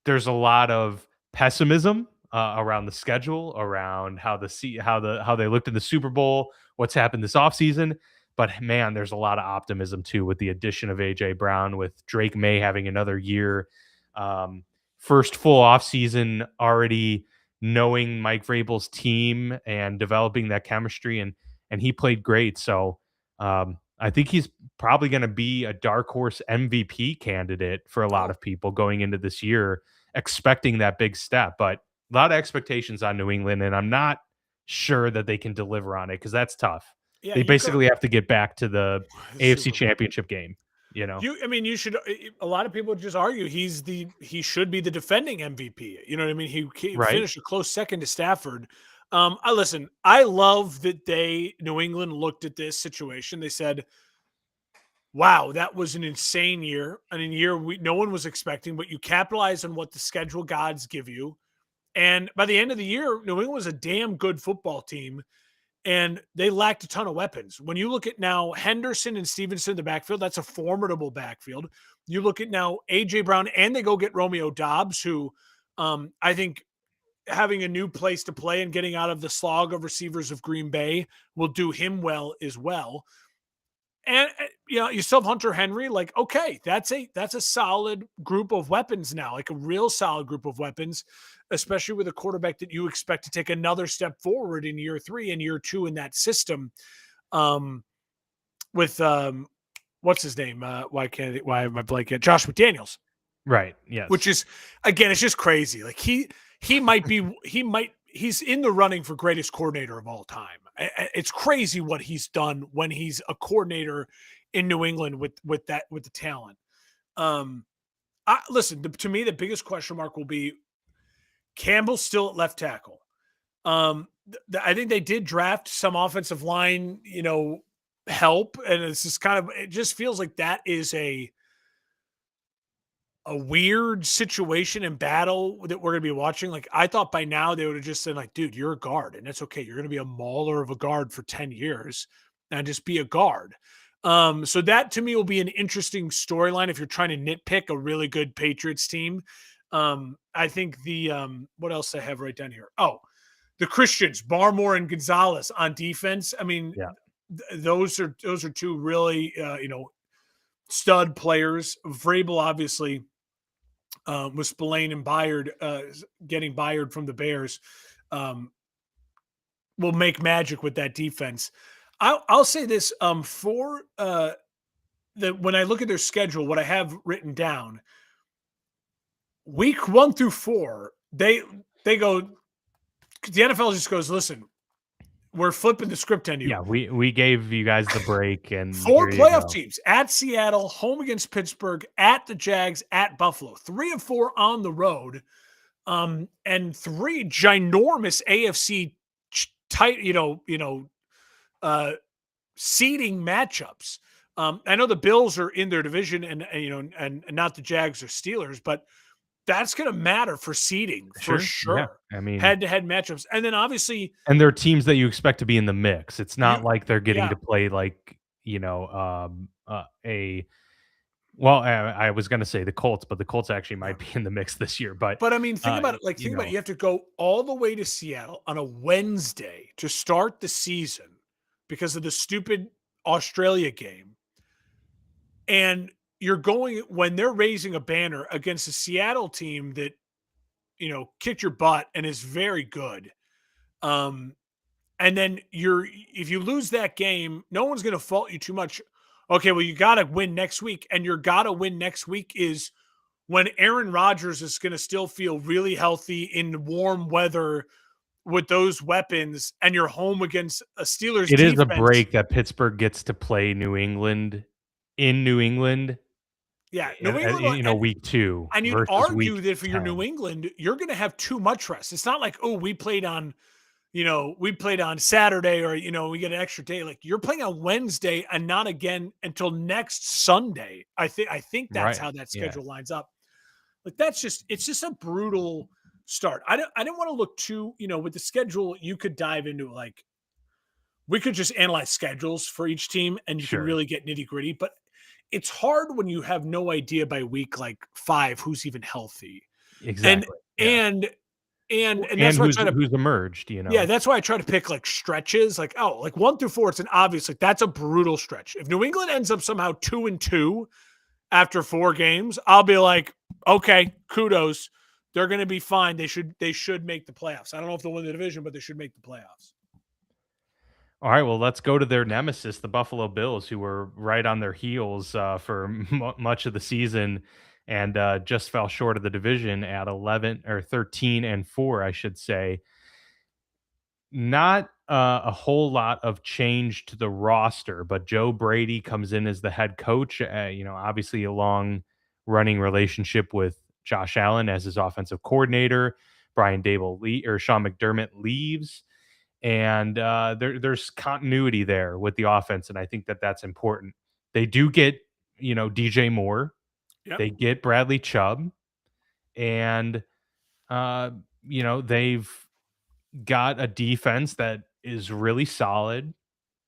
a lot of pessimism around the schedule, around how they looked in the Super Bowl, what's happened this offseason. But man, there's a lot of optimism too with the addition of AJ Brown, with Drake May having another year. First full offseason already knowing Mike Vrabel's team and developing that chemistry, and he played great. So I think he's probably going to be a dark horse MVP candidate for a lot of people going into this year, expecting that big step. But a lot of expectations on New England, and I'm not sure that they can deliver on it because that's tough. Yeah, They basically have to get back to the AFC Championship game. You should. A lot of people just argue he should be the defending MVP. You know what I mean? He Right. finished a close second to Stafford. I love that New England looked at this situation. They said, wow, that was an insane year, and a year no one was expecting, but you capitalize on what the schedule gods give you. And by the end of the year, New England was a damn good football team, and they lacked a ton of weapons. When you look at now Henderson and Stevenson in the backfield, that's a formidable backfield. You look at now A.J. Brown, and they go get Romeo Doubs, who I think having a new place to play and getting out of the slog of receivers of Green Bay will do him well as well. And you still have Hunter Henry. Like, okay, that's a solid group of weapons now, like a real solid group of weapons, especially with a quarterback that you expect to take another step forward in year 3 and year 2 in that system. With what's his name? Why am I blanking? Josh McDaniels. Right. Yes. Which is, again, it's just crazy. Like he might be he's in the running for greatest coordinator of all time. It's crazy what he's done when he's a coordinator in New England with the talent. Listen, to me, the biggest question mark will be Campbell still at left tackle. I think they did draft some offensive line, help, and it's just it just feels like that is a weird situation and battle that we're going to be watching. Like, I thought by now they would have just said, like, dude, you're a guard, and that's okay. You're going to be a mauler of a guard for 10 years and just be a guard. So that to me will be an interesting storyline if you're trying to nitpick a really good Patriots team. I think what else I have right down here? Oh, the Christians, Barmore and Gonzalez on defense. I mean, Yeah. those are two really stud players. Vrabel obviously with Spillane and Byard getting Byard from the Bears will make magic with that defense. I'll say this for when I look at their schedule, what I have written down, week 1 through 4, they go. The NFL just goes, listen, we're flipping the script on you. Yeah, we gave you guys the break, and 4 playoff teams at Seattle, home against Pittsburgh, at the Jags, at Buffalo. 3 of 4 on the road, and 3 ginormous AFC tight, seeding matchups. I know the Bills are in their division, and not the Jags or Steelers, but that's going to matter for seeding for sure. Yeah. I mean, head-to-head matchups, and then obviously, and they're teams that you expect to be in the mix. It's not like they're getting to play like I was going to say the Colts, but the Colts actually might be in the mix this year. But I mean, think about it. Like, think about it. You have to go all the way to Seattle on a Wednesday to start the season because of the stupid Australia game, and you're going when they're raising a banner against a Seattle team that, kicked your butt and is very good. And then if you lose that game, no one's going to fault you too much. Okay, well, you got to win next week. And your got to win next week is when Aaron Rodgers is going to still feel really healthy in warm weather with those weapons, and you're home against a Steelers It defense. is a break that Pittsburgh gets to play New England in New England. Yeah, New England, week 2. And you'd argue that for your New England, you're going to have too much rest. It's not like, we played on Saturday, or we get an extra day. Like, you're playing on Wednesday and not again until next Sunday. I think that's how that schedule lines up. Like, it's just a brutal start. I didn't want to look too, with the schedule, you could dive into like, we could just analyze schedules for each team and you can really get nitty gritty, but it's hard when you have no idea by week like 5 who's even healthy. Exactly. And that's who's emerged, Yeah, that's why I try to pick like stretches, like 1 through 4. It's an obvious, like, that's a brutal stretch. If New England ends up somehow 2-2 after 4 games, I'll be like, okay, kudos. They're going to be fine. They should make the playoffs. I don't know if they'll win the division, but they should make the playoffs. All right, well, let's go to their nemesis, the Buffalo Bills, who were right on their heels for much of the season and just fell short of the division at 13-4, I should say. Not a whole lot of change to the roster, but Joe Brady comes in as the head coach. Obviously a long running relationship with Josh Allen as his offensive coordinator. Sean McDermott leaves. And there's continuity there with the offense, and I think that's important. They do get, DJ Moore. Yep. They get Bradley Chubb, and they've got a defense that is really solid.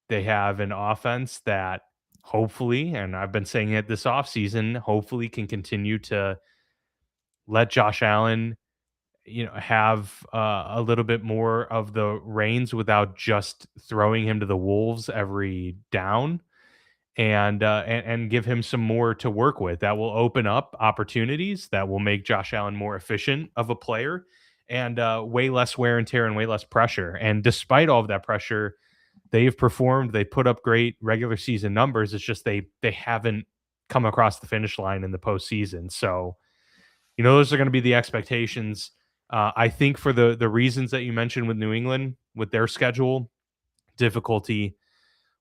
They have an offense that hopefully, and I've been saying it this offseason, hopefully can continue to let Josh Allen have a little bit more of the reins without just throwing him to the wolves every down, and give him some more to work with. That will open up opportunities that will make Josh Allen more efficient of a player and way less wear and tear and way less pressure. And despite all of that pressure, they've performed. They put up great regular season numbers. It's just they haven't come across the finish line in the postseason. So, those are going to be the expectations. I think for the reasons that you mentioned with New England, with their schedule, difficulty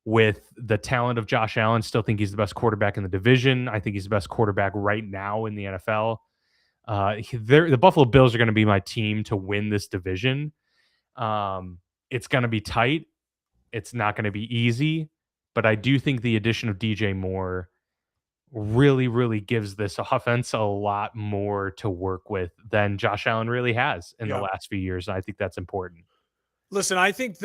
with the talent of Josh Allen, still think he's the best quarterback in the division. I think he's the best quarterback right now in the NFL. The Buffalo Bills are going to be my team to win this division. It's going to be tight. It's not going to be easy, but I do think the addition of DJ Moore, and Bradley Chubb, and Josh Allen, I think that's important. I think for the reasons that you mentioned with New England, with their schedule, difficulty with the talent of Josh Allen, still think he's the best quarterback in the division. The Buffalo Bills are going to be my team to win this division. It's going to be tight. It's not going to be easy, but I do think the addition of DJ Moore really, really gives this offense a lot more to work with than Josh Allen really has in the last few years. And I think that's important. Listen, I think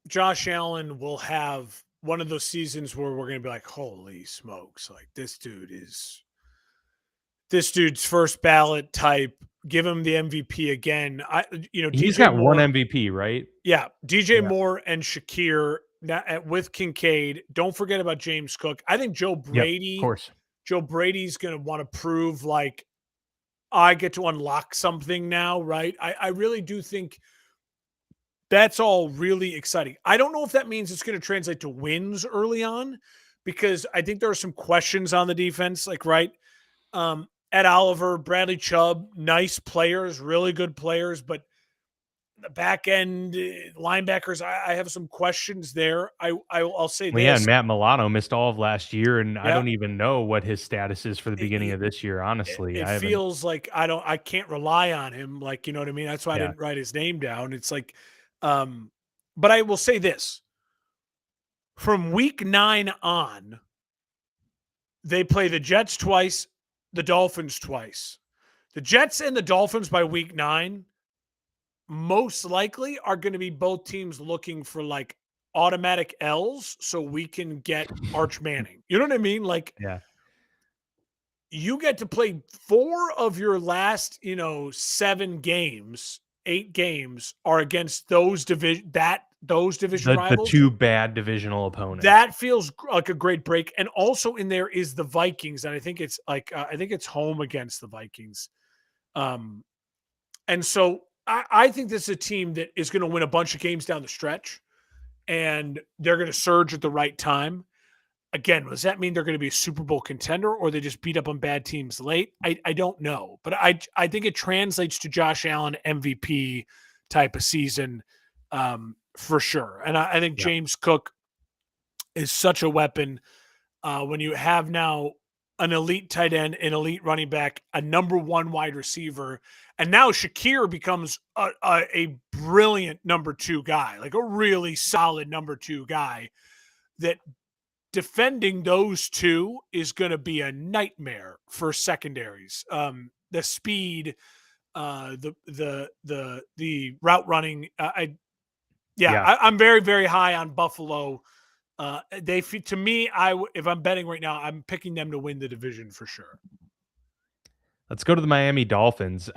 Josh Allen will have one of those seasons where we're going to be like, holy smokes, like this dude's first ballot type. Give him the MVP again. He's DJ got one Moore, MVP, right? yeah, DJ Yeah. Moore and Shakir with Kincaid. Don't forget about James Cook. I think Yep, of course. Joe Brady's going to want to prove like I get to unlock something now, right? I really do think that's all really exciting. I don't know if that means it's going to translate to wins early on, because I think there are some questions on the defense, like, right? Ed Oliver, Bradley Chubb, nice players, really good players, but the back end linebackers, I have some questions there. I'll say Well, yeah, this. and Matt Milano missed all of last year, and I Yeah, don't even know what his status is for the beginning of this year, honestly. it I haven't. feels like I can't rely on him. Like, you know what I mean? That's why I Yeah. didn't write his name down. It's like, but I will say this. From week 9 on, they play the Jets twice, the Dolphins twice. The Jets and the Dolphins by week 9 most likely are going to be both teams looking for like automatic L's so we can get Arch Manning. You know what I mean? Like, Yeah. you get to play 4 of your last, 7 games, 8 games are against those division The rivals. 2 bad divisional opponents. That feels like a great break. And also in there is the Vikings. And I think it's like, I think it's home against the Vikings. And so I think this is a team that is going to win a bunch of games down the stretch, and they're going to surge at the right time. Again, does that mean they're going to be a Super Bowl contender, or they just beat up on bad teams late? I don't know. But I think it translates to Josh Allen MVP type of season for sure. And I think James Cook is such a weapon when you have now an elite tight end, an elite running back, a number 1 wide receiver, and now Shakir becomes a brilliant number 2 guy, like a really solid number 2 guy. That defending those two is going to be a nightmare for secondaries. The speed, the route running. I'm very, very high on Buffalo. To me, if I'm betting right now, I'm picking them to win the division for sure. Let's go to the Miami Dolphins.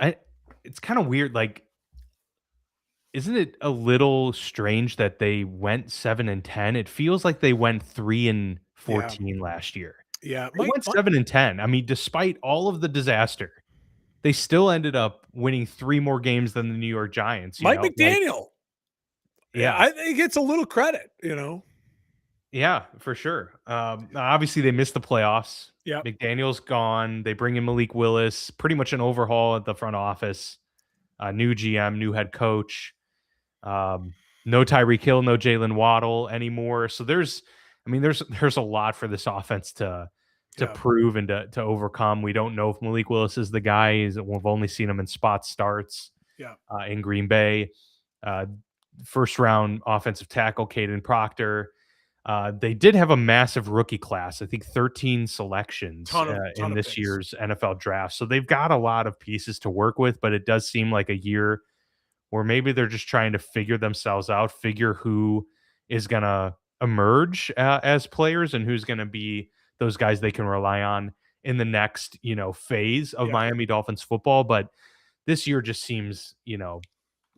It's kind of weird. Like, isn't it a little strange that they went 7-10? It feels like they went 3-14 last year. Yeah, they went 7-10. I mean, despite all of the disaster, they still ended up winning 3 more games than the New York Giants. Mike McDaniel. I think he gets a little credit. Yeah, for sure. Obviously, they missed the playoffs. Yeah, McDaniel's gone. They bring in Malik Willis. Pretty much an overhaul at the front office. New GM, new head coach. No Tyreek Hill, no Jalen Waddle anymore. So there's a lot for this offense to prove and to overcome. We don't know if Malik Willis is the guy. We've only seen him in spot starts. In Green Bay. First round offensive tackle Caden Proctor. They did have a massive rookie class. I think 13 selections in this year's NFL draft. So they've got a lot of pieces to work with, but it does seem like a year where maybe they're just trying to figure themselves out, figure who is going to emerge as players and who's going to be those guys they can rely on in the next, phase of Miami Dolphins football. But this year just seems,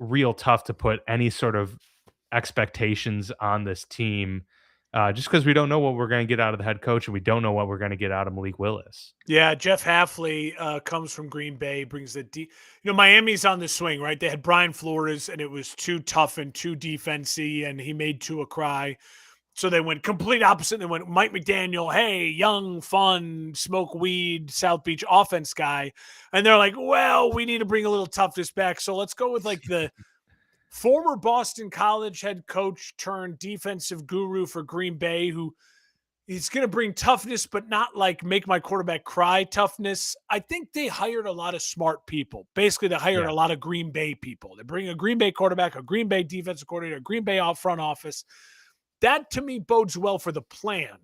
real tough to put any sort of expectations on this team. Just because we don't know what we're going to get out of the head coach and we don't know what we're going to get out of Malik Willis. Yeah, Jeff Hafley comes from Green Bay, brings Miami's on the swing, right? They had Brian Flores, and it was too tough and too defensive, and he made Tua cry. So they went complete opposite. They went Mike McDaniel, hey, young, fun, smoke weed, South Beach offense guy. And they're like, well, we need to bring a little toughness back. So let's go with like the former Boston College head coach turned defensive guru for Green Bay, who he's going to bring toughness, but not like make my quarterback cry toughness. I think they hired a lot of smart people. Basically, they hired a lot of Green Bay people. They bring a Green Bay quarterback, a Green Bay defensive coordinator, a Green Bay front office. That, to me, bodes well for the plan.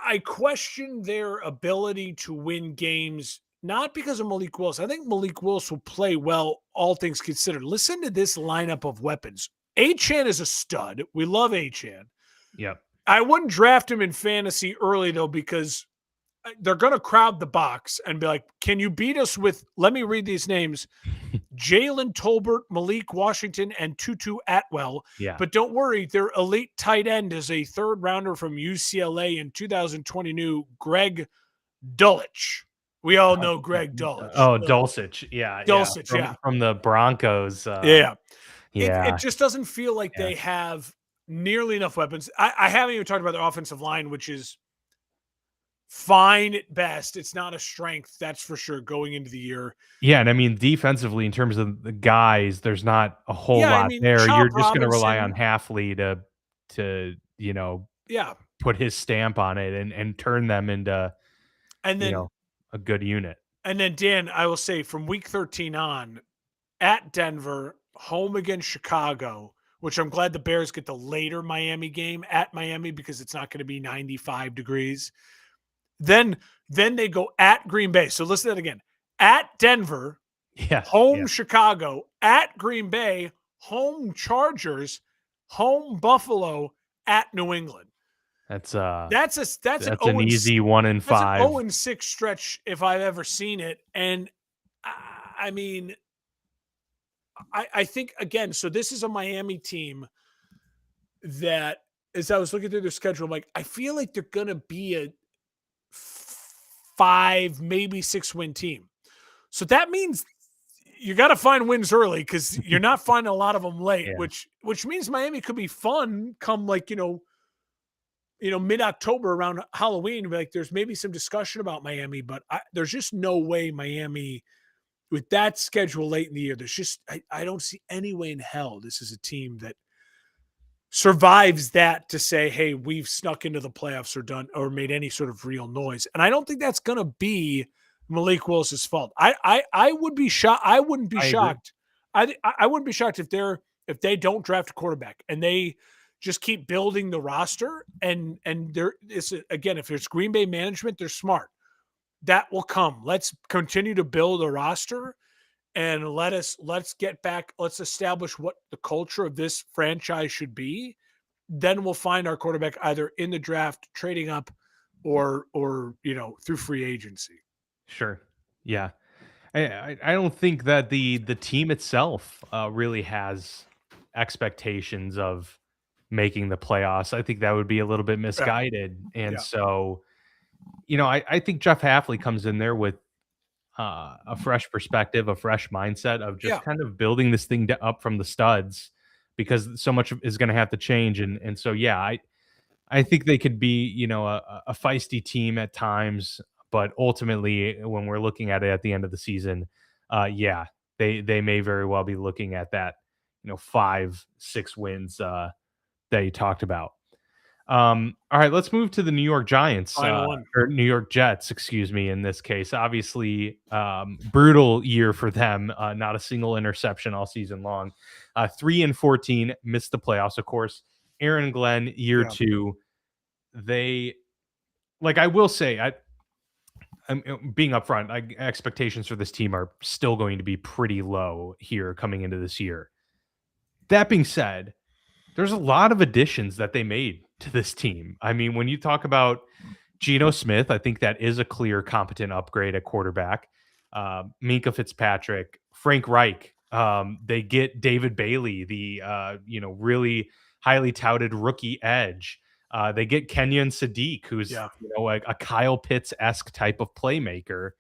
I question their ability to win games, not because of Malik Willis. I think Malik Willis will play well, all things considered. Listen to this lineup of weapons. Achane is a stud. We love Achane. Yep. I wouldn't draft him in fantasy early, though, because they're going to crowd the box and be like, can you beat us with, let me read these names, Jalen Tolbert, Malik Washington, and Tutu Atwell. Yeah. But don't worry, their elite tight end is a third rounder from UCLA in 2022, Greg Dulcich. We all know Greg Dulcich. Oh, Dulcich. Yeah. Dulcich, from the Broncos. Yeah. Yeah. It just doesn't feel like they have nearly enough weapons. I haven't even talked about their offensive line, which is fine at best. It's not a strength, that's for sure, going into the year. Yeah, and I mean, defensively, in terms of the guys, there's not a whole lot there. Chop You're just going to rely Robinson, on Halfley to put his stamp on it and turn them into a good unit. And then, Dan, I will say from week 13 on, at Denver, home against Chicago, which I'm glad the Bears get the later Miami game at Miami because it's not going to be 95 degrees. Then they go at Green Bay. So listen to that again. At Denver, home Chicago, at Green Bay, home Chargers, home Buffalo, at New England. That's an easy 1-5. That's an 0-6 stretch if I've ever seen it. And I mean, I think, again, so this is a Miami team that, as I was looking through their schedule, I'm like, I feel like they're going to be a 5, maybe 6-win team. So that means you got to find wins early because you're not finding a lot of them late, which means Miami could be fun come like, mid-October around Halloween. Like there's maybe some discussion about Miami, but there's just no way Miami, with that schedule late in the year, there's just, I don't see any way in hell this is a team that survives that to say, hey, we've snuck into the playoffs or done or made any sort of real noise. And I don't think that's going to be Malik Willis's fault. I would be shocked. I wouldn't be shocked. I wouldn't be shocked if they don't draft a quarterback and they just keep building the roster. And there is, again, if there's Green Bay management, they're smart. That will come. Let's continue to build a roster and let's get back. Let's establish what the culture of this franchise should be. Then we'll find our quarterback either in the draft, trading up, or through free agency. Sure. Yeah. I don't think that the team itself really has expectations of making the playoffs. I think that would be a little bit misguided. And so, I think Jeff Halfley comes in there with a fresh perspective, a fresh mindset of just kind of building this thing up from the studs, because so much is going to have to change. And so, I think they could be, a feisty team at times, but ultimately when we're looking at it at the end of the season, they may very well be looking at that, 5-6 wins that you talked about. All right, let's move to the New York Giants, or New York Jets, excuse me. In this case, obviously, brutal year for them. Not a single interception all season long. 3-14, missed the playoffs. Of course, Aaron Glenn, year 2. They, I will say, I'm being upfront. Expectations for this team are still going to be pretty low here coming into this year. That being said, there's a lot of additions that they made to this team. I mean, when you talk about Geno Smith, I think that is a clear, competent upgrade at quarterback. Minkah Fitzpatrick, Frank Reich. They get David Bailey, the really highly touted rookie edge. They get Kenyon Sadiq, who's a Kyle Pitts-esque type of playmaker.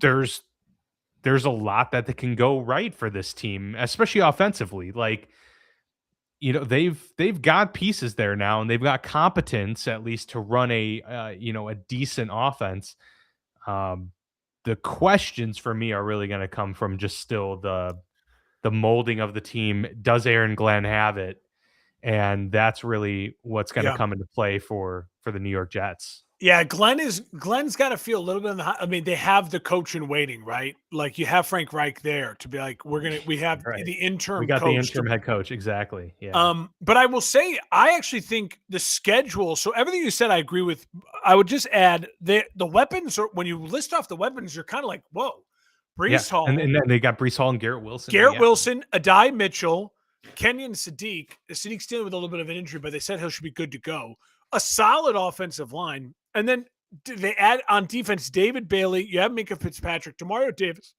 There's a lot that can go right for this team, especially offensively. They've got pieces there now, and they've got competence at least to run a decent offense. The questions for me are really going to come from just still the molding of the team. Does Aaron Glenn have it? And that's really what's going to come into play for the New York Jets. Yeah, Glenn's got to feel a little bit on the high. I mean, they have the coach in waiting, right? Like you have Frank Reich there to be like, we have Right. the We interim got the coach interim head coach. Exactly. Yeah. But I will say, I actually think the schedule. So everything you said, I agree with. I would just add the weapons. When you list off the weapons, you're kind of like, whoa, Yeah. Brees Hall, And then they got Brees Hall and Garrett Wilson. Adai Mitchell, Kenyon Sadiq. Sadiq's dealing with a little bit of an injury, but they said he should be good to go. A solid offensive line, and then they add on defense David Bailey. You have Minka Fitzpatrick, Demario Davis.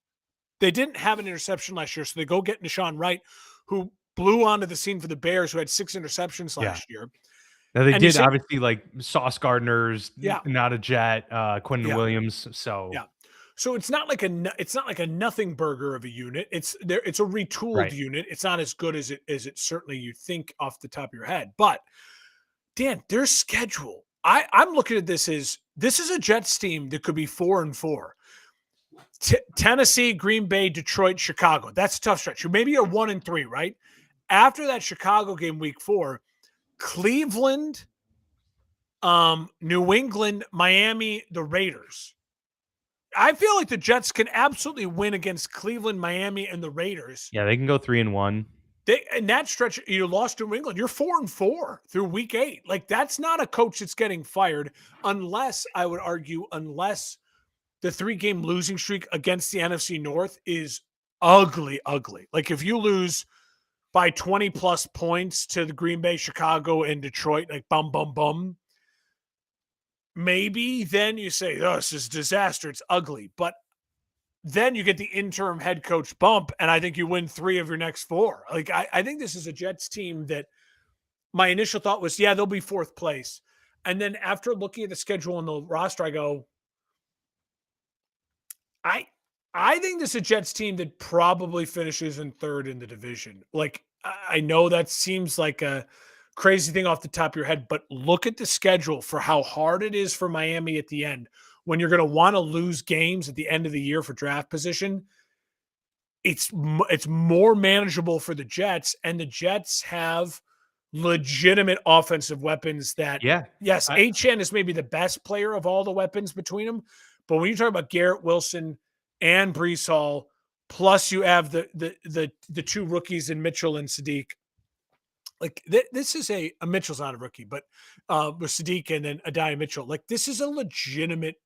They didn't have an interception last year, so they go get Nishan Wright, who blew onto the scene for the Bears, who had 6 interceptions last year. Now they did obviously like Sauce Gardner's not a Jet, Quentin Williams. So so it's not like a nothing burger of a unit. It's a retooled unit. It's not as good as it certainly you think off the top of your head. But Dan, their schedule. I'm looking at this as a Jets team that could be 4-4. Tennessee, Green Bay, Detroit, Chicago. That's a tough stretch. Maybe you're 1-3, right? After that Chicago game, week 4, Cleveland, New England, Miami, the Raiders. I feel like the Jets can absolutely win against Cleveland, Miami, and the Raiders. Yeah, they can go 3-1. In that stretch, you lost to New England. You're 4-4 through week 8. Like, that's not a coach that's getting fired unless the 3-game losing streak against the NFC North is ugly. Like if you lose by 20 plus points to the Green Bay, Chicago, and Detroit, like bum, maybe then you say, oh, this is disaster. It's ugly. But then you get the interim head coach bump, and I think you win 3 of your next 4. Like I think this is a Jets team that my initial thought was, they'll be 4th place. And then after looking at the schedule and the roster, I go, I think this is a Jets team that probably finishes in 3rd in the division. Like, I know that seems like a crazy thing off the top of your head, but look at the schedule for how hard it is for Miami at the end when you're going to want to lose games at the end of the year for draft position. It's more manageable for the Jets, and the Jets have legitimate offensive weapons that, yes, HN is maybe the best player of all the weapons between them. But when you talk about Garrett Wilson and Brees Hall, plus you have the 2 rookies in Mitchell and Sadiq, like this is a Mitchell's not a rookie, but with Sadiq and then Adai Mitchell, like this is a legitimate.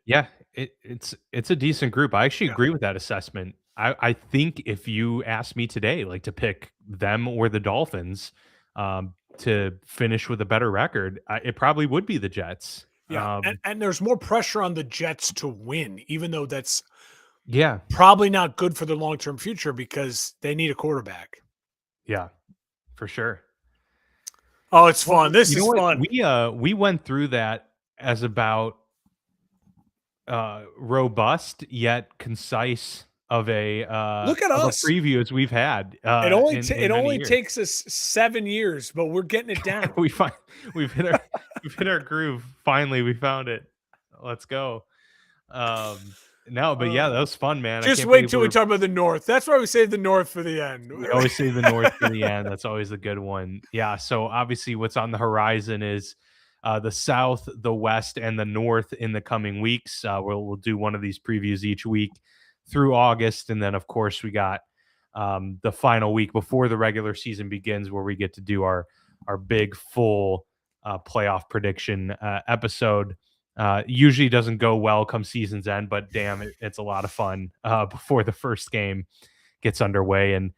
Yeah, it's a decent group. I actually agree with that assessment. I think if you asked me today, like to pick them or the Dolphins to finish with a better record, it probably would be the Jets. Yeah, and there's more pressure on the Jets to win, even though that's probably not good for the long-term future because they need a quarterback. Yeah, for sure. Oh, it's fun. This is fun. We went through that as about robust yet concise of a look at us preview as we've had. It only takes us 7 years, but we're getting it down. we've hit our groove. Finally, we found it. Let's go. No, but that was fun, man. Just wait till we talk about the North. That's why we save the North for the end. We always save the North for the end. That's always a good one. Yeah. So obviously, what's on the horizon is the South, the West, and the North in the coming weeks. We'll do one of these previews each week through August, and then of course we got the final week before the regular season begins, where we get to do our big full playoff prediction episode. Usually doesn't go well come season's end, but damn, it's a lot of fun before the first game gets underway. And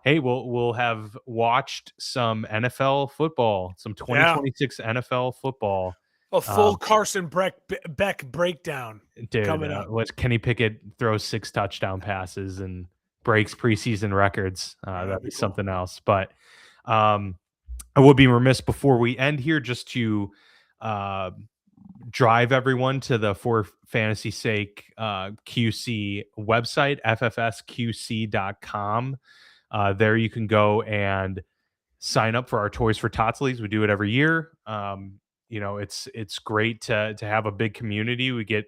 hey, we'll have watched some NFL football, some 2026 NFL football. A full Carson Beck breakdown. Dude, coming up. Kenny Pickett throws 6 touchdown passes and breaks preseason records. That'd be something else. But I would be remiss before we end here just to drive everyone to the For Fantasy Sake QC website, ffsqc.com. There you can go and sign up for our Toys for Tots leagues. We do it every year. It's great to have a big community. We get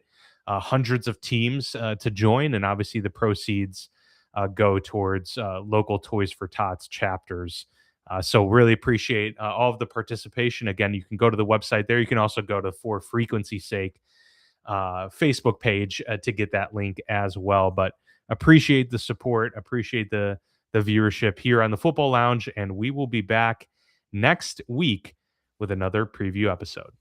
hundreds of teams to join, and obviously the proceeds go towards local Toys for Tots chapters So really appreciate all of the participation. Again, you can go to the website there. You can also go to For Frequency's Sake Facebook page to get that link as well. But appreciate the support, appreciate the viewership here on the Football Lounge, and we will be back next week with another preview episode.